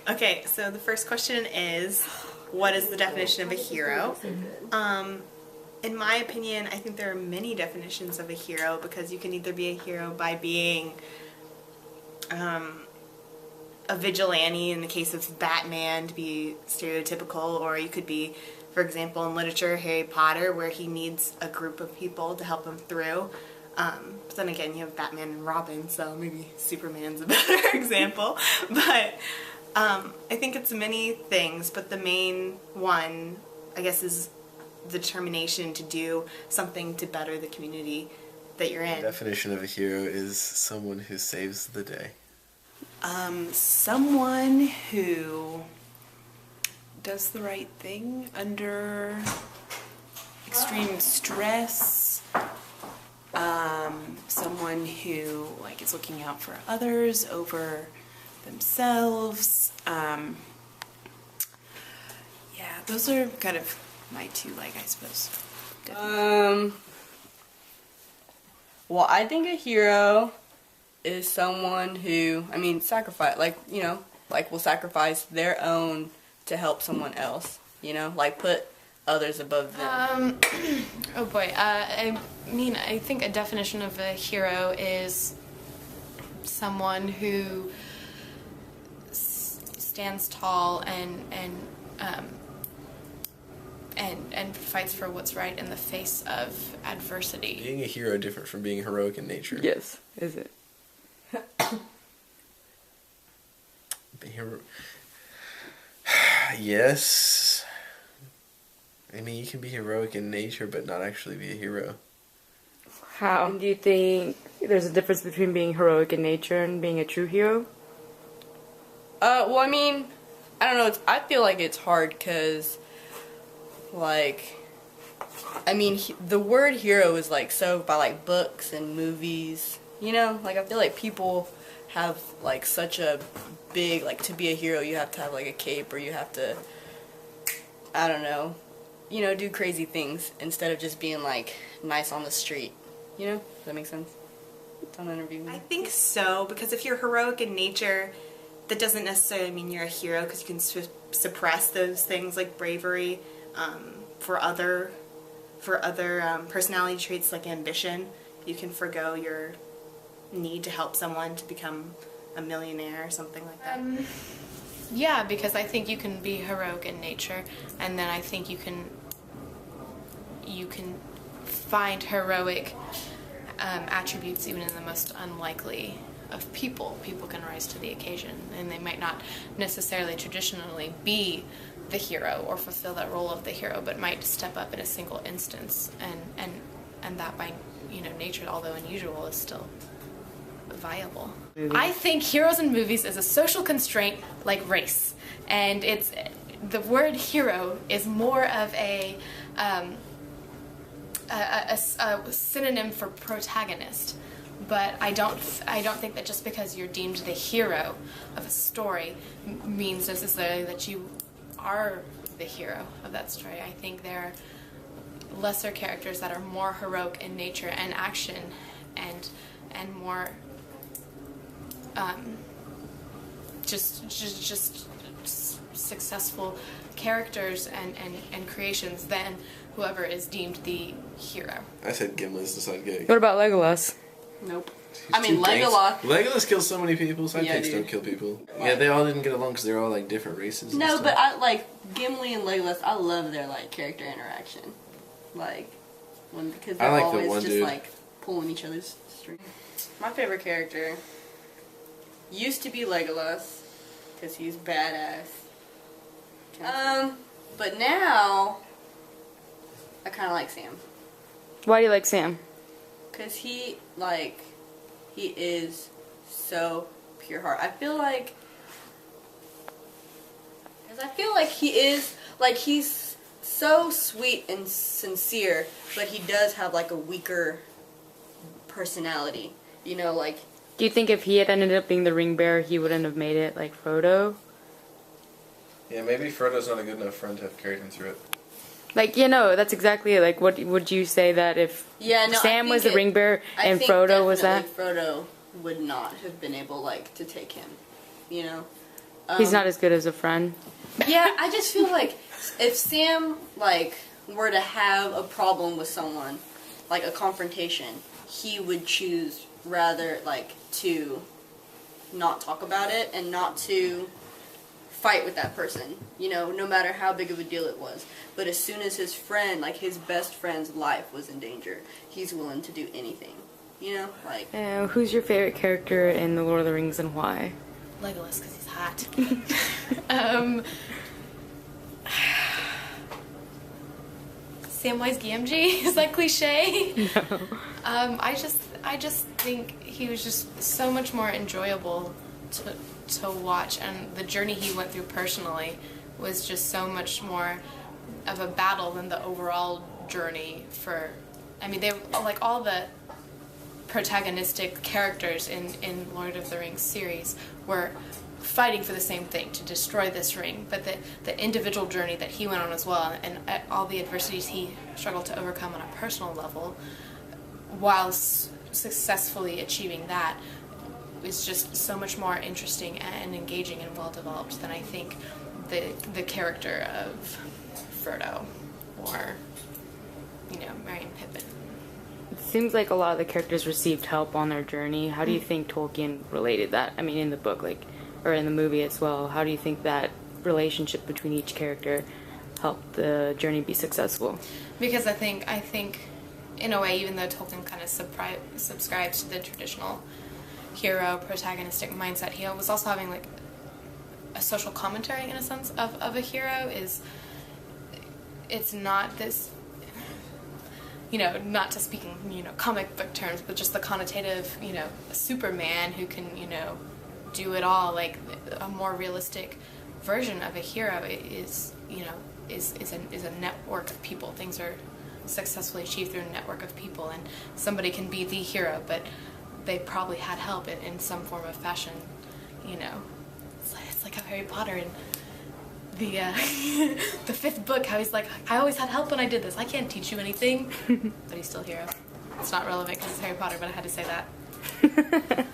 Okay, so the first question is, what is the definition of a hero? In my opinion, I think there are many definitions of a hero, because you can either be a hero by being a vigilante, in the case of Batman, to be stereotypical, or you could be, for example, in literature, Harry Potter, where he needs a group of people to help him through. But then again, you have Batman and Robin, so maybe Superman's a better example. But I think it's many things, but the main one, I guess, is the determination to do something to better the community that you're in. The definition of a hero is someone who saves the day. Someone who does the right thing under extreme stress. Someone who is looking out for others over themselves. Yeah, those are kind of my two, I suppose. Well, I think a hero is someone who, sacrifice, will sacrifice their own to help someone else, put others above them. Oh boy, I think a definition of a hero is someone who stands tall and fights for what's right in the face of adversity. Being a hero different from being heroic in nature. Yes, is it? Yes. You can be heroic in nature but not actually be a hero. How? Do you think there's a difference between being heroic in nature and being a true hero? Well, I don't know, I feel like it's hard because, the word hero is, so by, books and movies, I feel like people have, such a big, to be a hero, you have to have, a cape, or you have to, I don't know, do crazy things instead of just being, nice on the street, Does that make sense? Don't interview me. I think so, because if you're heroic in nature, that doesn't necessarily mean you're a hero, because you can suppress those things like bravery, for other personality traits like ambition. You can forgo your need to help someone to become a millionaire or something like that. Yeah, because I think you can be heroic in nature, and then I think you can find heroic attributes even in the most unlikely of people. People can rise to the occasion, and they might not necessarily traditionally be the hero or fulfill that role of the hero, but might step up in a single instance, and that by nature, although unusual, is still viable. I think heroes in movies is a social constraint like race, and the word hero is more of a synonym for protagonist. But I don't think that just because you're deemed the hero of a story means necessarily that you are the hero of that story. I think there are lesser characters that are more heroic in nature and action, and more just successful characters and creations than whoever is deemed the hero. I said Gimli's the side gig. What about Legolas? Nope. Legolas. Legolas kills so many people. Sidekicks don't kill people. Right. Yeah, they all didn't get along because they're all different races. And No, stuff. but I Gimli and Legolas. I love their character interaction, because they're always just pulling each other's strings. My favorite character used to be Legolas because he's badass. But now I kind of like Sam. Why do you like Sam? Because he is so pure heart. I feel like he is, he's so sweet and sincere, but he does have, a weaker personality. Do you think if he had ended up being the ring bearer, he wouldn't have made it like Frodo? Yeah, maybe Frodo's not a good enough friend to have carried him through it. That's exactly it. What would you say that if Sam was the ring bearer and Frodo was that? Frodo would not have been able, to take him, He's not as good as a friend. Yeah, I just feel like if Sam, like, were to have a problem with someone, like a confrontation, he would choose rather, like, to not talk about it and not to fight with that person, you know, no matter how big of a deal it was. But as soon as his friend, like, his best friend's life was in danger, he's willing to do anything, you know, like... Who's your favorite character in The Lord of the Rings and why? Legolas, because he's hot. Samwise Gamgee, is that cliche? No. I just think he was just so much more enjoyable to watch, and the journey he went through personally was just so much more of a battle than the overall journey for. I mean, they like all the protagonistic characters in Lord of the Rings series were fighting for the same thing, to destroy this ring, but the individual journey that he went on as well, and all the adversities he struggled to overcome on a personal level while successfurly achieving that is just so much more interesting and engaging and well developed than I think the character of Frodo or, you know, Merry and Pippin. It seems like a lot of the characters received help on their journey. How do you think Tolkien related that? I mean, in the book, like, or in the movie as well. How do you think that relationship between each character helped the journey be successful? Because I think in a way, even though Tolkien kind of subscribes to the traditional hero protagonistic mindset, he was also having like a social commentary in a sense of a hero. It's not this, you know, not to speak in, you know, comic book terms, but just the connotative, you know, Superman who can, you know, do it all. Like a more realistic version of a hero is, you know, is a network of people. Things are successfully achieved through a network of people, and somebody can be the hero, but they probably had help in some form of fashion, you know. It's like how Harry Potter in the the 5th book, how he's like, I always had help when I did this. I can't teach you anything, but he's still a hero. It's not relevant because it's Harry Potter, but I had to say that.